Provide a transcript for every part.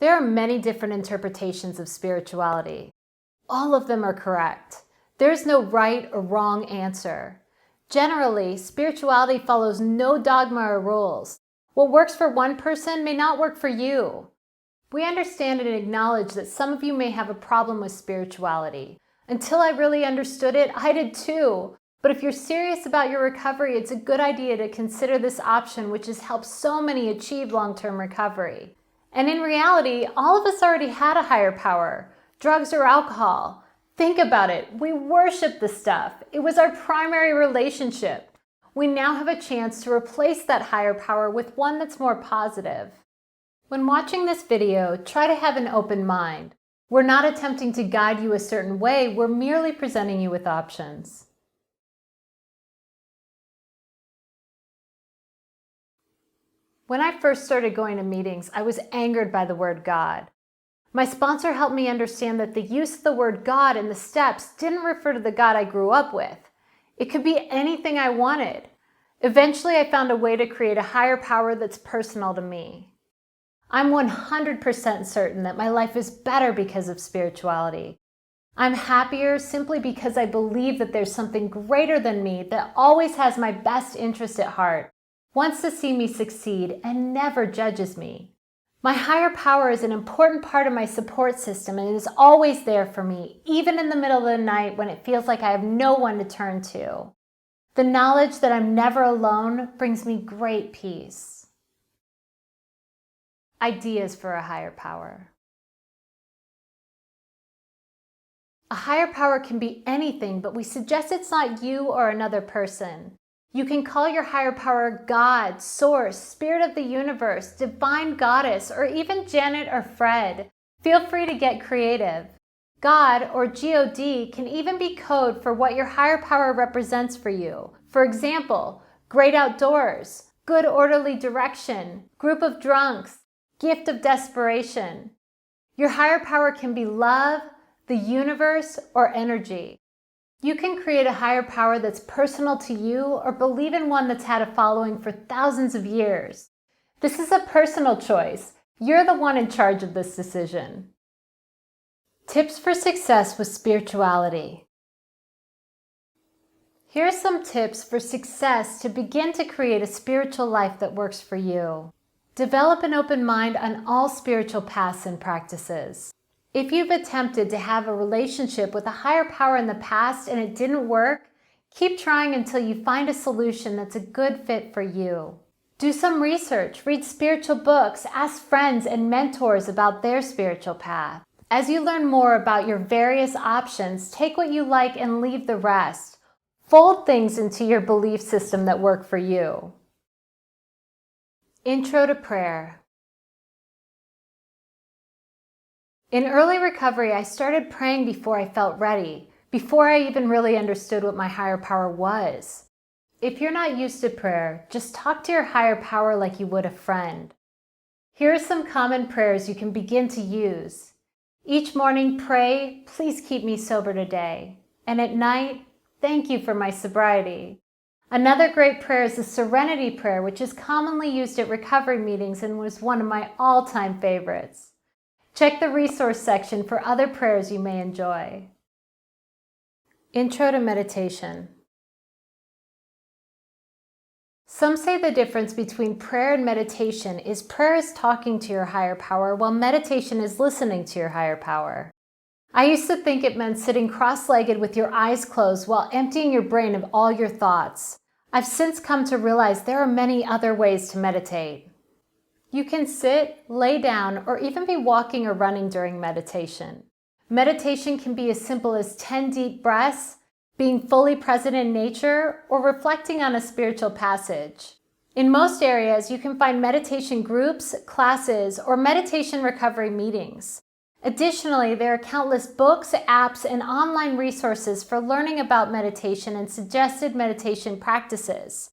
There are many different interpretations of spirituality. All of them are correct. There's no right or wrong answer. Generally, spirituality follows no dogma or rules. What works for one person may not work for you. We understand and acknowledge that some of you may have a problem with spirituality. Until I really understood it, I did too. But if you're serious about your recovery, it's a good idea to consider this option, which has helped so many achieve long-term recovery. And in reality, all of us already had a higher power, drugs or alcohol. Think about it. We worship the stuff. It was our primary relationship. We now have a chance to replace that higher power with one that's more positive. When watching this video, try to have an open mind. We're not attempting to guide you a certain way. We're merely presenting you with options. When I first started going to meetings, I was angered by the word God. My sponsor helped me understand that the use of the word God in the steps didn't refer to the God I grew up with. It could be anything I wanted. Eventually, I found a way to create a higher power that's personal to me. I'm 100% certain that my life is better because of spirituality. I'm happier simply because I believe that there's something greater than me that always has my best interest at heart, wants to see me succeed, and never judges me. My higher power is an important part of my support system and is always there for me, even in the middle of the night when it feels like I have no one to turn to. The knowledge that I'm never alone brings me great peace. Ideas for a higher power. A higher power can be anything, but we suggest it's not you or another person. You can call your higher power God, Source, Spirit of the Universe, Divine Goddess, or even Janet or Fred. Feel free to get creative. God, or God, can even be code for what your higher power represents for you. For example, great outdoors, good orderly direction, group of drunks, gift of desperation. Your higher power can be love, the universe, or energy. You can create a higher power that's personal to you or believe in one that's had a following for thousands of years. This is a personal choice. You're the one in charge of this decision. Tips for success with spirituality. Here are some tips for success to begin to create a spiritual life that works for you. Develop an open mind on all spiritual paths and practices. If you've attempted to have a relationship with a higher power in the past and it didn't work, keep trying until you find a solution that's a good fit for you. Do some research, read spiritual books, ask friends and mentors about their spiritual path. As you learn more about your various options, take what you like and leave the rest. Fold things into your belief system that work for you. Intro to prayer. In early recovery, I started praying before I felt ready, before I even really understood what my higher power was. If you're not used to prayer, just talk to your higher power like you would a friend. Here are some common prayers you can begin to use. Each morning, pray, "Please keep me sober today." And at night, "Thank you for my sobriety." Another great prayer is the Serenity Prayer, which is commonly used at recovery meetings and was one of my all-time favorites. Check the resource section for other prayers you may enjoy. Intro to meditation. Some say the difference between prayer and meditation is prayer is talking to your higher power, while meditation is listening to your higher power. I used to think it meant sitting cross-legged with your eyes closed while emptying your brain of all your thoughts. I've since come to realize there are many other ways to meditate. You can sit, lay down, or even be walking or running during meditation. Meditation can be as simple as 10 deep breaths, being fully present in nature, or reflecting on a spiritual passage. In most areas, you can find meditation groups, classes, or meditation recovery meetings. Additionally, there are countless books, apps, and online resources for learning about meditation and suggested meditation practices.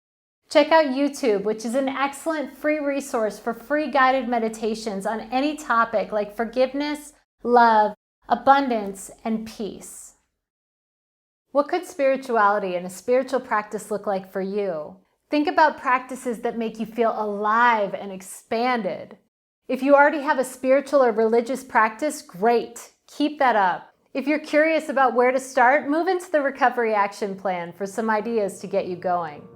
Check out YouTube, which is an excellent free resource for free guided meditations on any topic like forgiveness, love, abundance, and peace. What could spirituality and a spiritual practice look like for you? Think about practices that make you feel alive and expanded. If you already have a spiritual or religious practice, great. Keep that up. If you're curious about where to start, move into the Recovery Action Plan for some ideas to get you going.